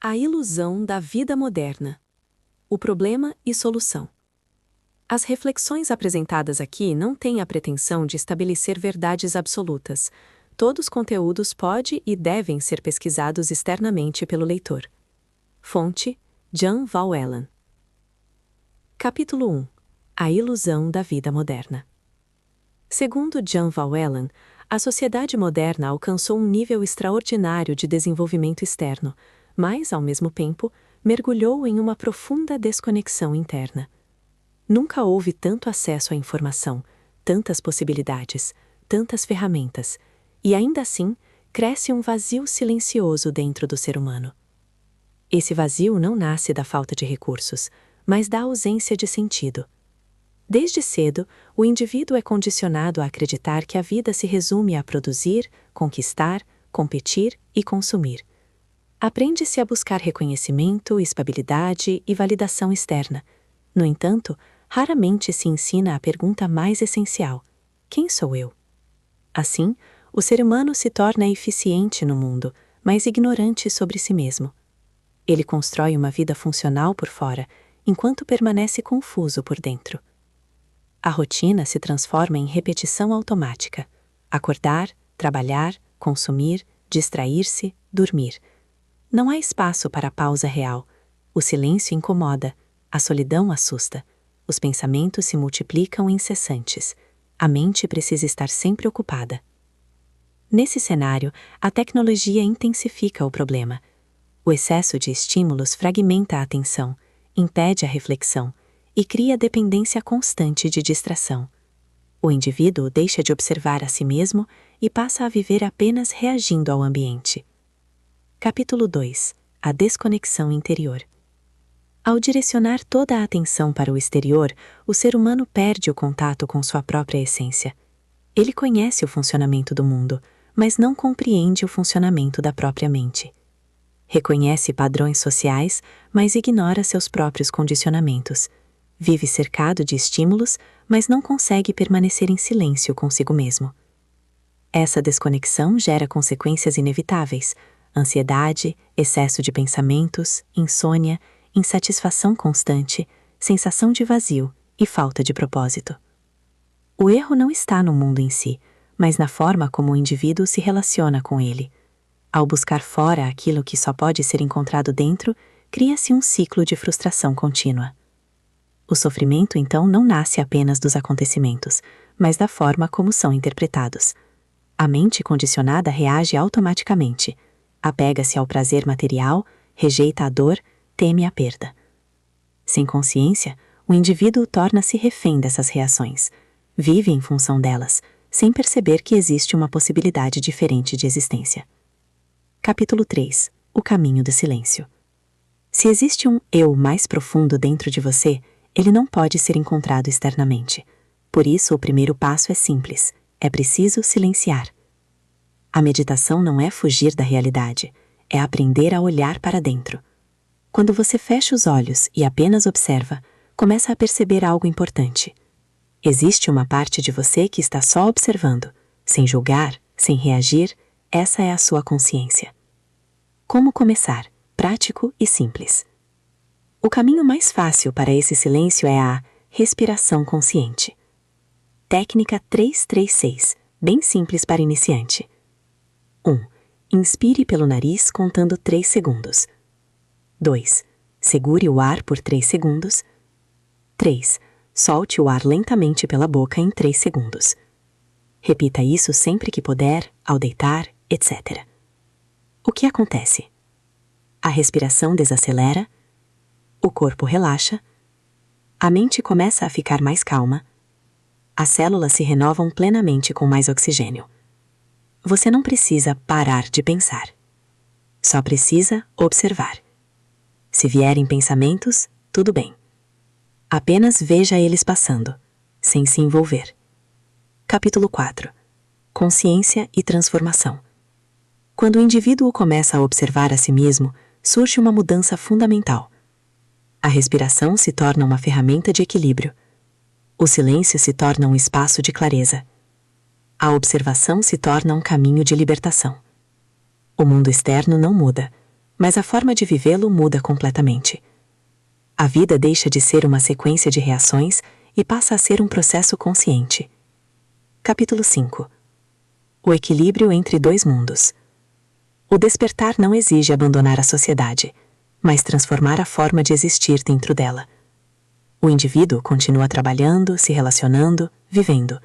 A ilusão da vida moderna. O problema e solução. As reflexões apresentadas aqui não têm a pretensão de estabelecer verdades absolutas. Todos os conteúdos podem e devem ser pesquisados externamente pelo leitor. Fonte: Jan Van Wellen. Capítulo 1. A ilusão da vida moderna. Segundo Jan Van Wellen, a sociedade moderna alcançou um nível extraordinário de desenvolvimento externo, mas, ao mesmo tempo, mergulhou em uma profunda desconexão interna. Nunca houve tanto acesso à informação, tantas possibilidades, tantas ferramentas, e ainda assim, cresce um vazio silencioso dentro do ser humano. Esse vazio não nasce da falta de recursos, mas da ausência de sentido. Desde cedo, o indivíduo é condicionado a acreditar que a vida se resume a produzir, conquistar, competir e consumir. Aprende-se a buscar reconhecimento, estabilidade e validação externa. No entanto, raramente se ensina a pergunta mais essencial: quem sou eu? Assim, o ser humano se torna eficiente no mundo, mas ignorante sobre si mesmo. Ele constrói uma vida funcional por fora, enquanto permanece confuso por dentro. A rotina se transforma em repetição automática: acordar, trabalhar, consumir, distrair-se, dormir. Não há espaço para a pausa real. O silêncio incomoda, a solidão assusta, os pensamentos se multiplicam incessantes. A mente precisa estar sempre ocupada. Nesse cenário, a tecnologia intensifica o problema. O excesso de estímulos fragmenta a atenção, impede a reflexão e cria dependência constante de distração. O indivíduo deixa de observar a si mesmo e passa a viver apenas reagindo ao ambiente. Capítulo 2. A desconexão interior. Ao direcionar toda a atenção para o exterior, o ser humano perde o contato com sua própria essência. Ele conhece o funcionamento do mundo, mas não compreende o funcionamento da própria mente. Reconhece padrões sociais, mas ignora seus próprios condicionamentos. Vive cercado de estímulos, mas não consegue permanecer em silêncio consigo mesmo. Essa desconexão gera consequências inevitáveis: ansiedade, excesso de pensamentos, insônia, insatisfação constante, sensação de vazio e falta de propósito. O erro não está no mundo em si, mas na forma como o indivíduo se relaciona com ele. Ao buscar fora aquilo que só pode ser encontrado dentro, cria-se um ciclo de frustração contínua. O sofrimento, então, não nasce apenas dos acontecimentos, mas da forma como são interpretados. A mente condicionada reage automaticamente. Apega-se ao prazer material, rejeita a dor, teme a perda. Sem consciência, o indivíduo torna-se refém dessas reações. Vive em função delas, sem perceber que existe uma possibilidade diferente de existência. Capítulo 3. O caminho do silêncio. Se existe um eu mais profundo dentro de você, ele não pode ser encontrado externamente. Por isso, o primeiro passo é simples: é preciso silenciar. A meditação não é fugir da realidade, é aprender a olhar para dentro. Quando você fecha os olhos e apenas observa, começa a perceber algo importante. Existe uma parte de você que está só observando, sem julgar, sem reagir. Essa é a sua consciência. Como começar? Prático e simples. O caminho mais fácil para esse silêncio é a respiração consciente. Técnica 336, bem simples para iniciante. 1. Inspire pelo nariz contando 3 segundos. 2. Segure o ar por 3 segundos. 3. Solte o ar lentamente pela boca em 3 segundos. Repita isso sempre que puder, ao deitar, etc. O que acontece? A respiração desacelera, o corpo relaxa, a mente começa a ficar mais calma, as células se renovam plenamente com mais oxigênio. Você não precisa parar de pensar. Só precisa observar. Se vierem pensamentos, tudo bem. Apenas veja eles passando, sem se envolver. Capítulo 4. Consciência e transformação. Quando o indivíduo começa a observar a si mesmo, surge uma mudança fundamental. A respiração se torna uma ferramenta de equilíbrio. O silêncio se torna um espaço de clareza. A observação se torna um caminho de libertação. O mundo externo não muda. mas a forma de vivê-lo muda completamente. A vida deixa de ser uma sequência de reações e passa a ser um processo consciente. Capítulo 5. O equilíbrio entre dois mundos. O despertar não exige abandonar a sociedade, mas transformar a forma de existir dentro dela. O indivíduo continua trabalhando, se relacionando, vivendo,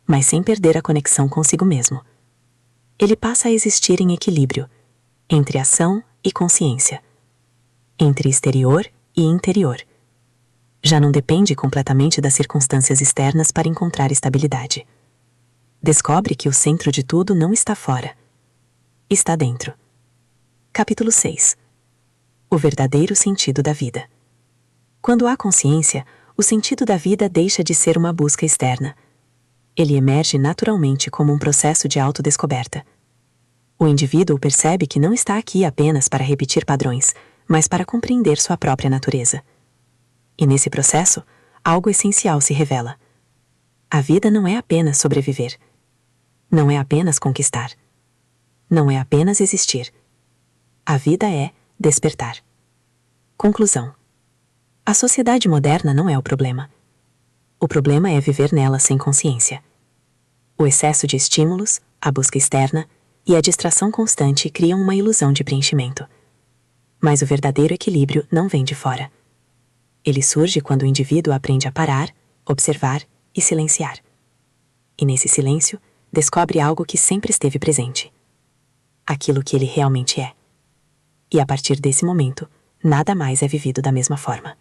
mas sem perder a conexão consigo mesmo. Ele passa a existir em equilíbrio, entre ação e consciência, entre exterior e interior. Já não depende completamente das circunstâncias externas para encontrar estabilidade. Descobre que o centro de tudo não está fora, está dentro. Capítulo 6. O verdadeiro sentido da vida. Quando há consciência, o sentido da vida deixa de ser uma busca externa. Ele emerge naturalmente como um processo de autodescoberta. O indivíduo percebe que não está aqui apenas para repetir padrões, mas para compreender sua própria natureza. E nesse processo, algo essencial se revela. A vida não é apenas sobreviver. Não é apenas conquistar. Não é apenas existir. A vida é despertar. Conclusão. A sociedade moderna não é o problema. O problema é viver nela sem consciência. O excesso de estímulos, a busca externa e a distração constante criam uma ilusão de preenchimento. Mas o verdadeiro equilíbrio não vem de fora. Ele surge quando o indivíduo aprende a parar, observar e silenciar. E nesse silêncio, descobre algo que sempre esteve presente. Aquilo que ele realmente é. E a partir desse momento, nada mais é vivido da mesma forma.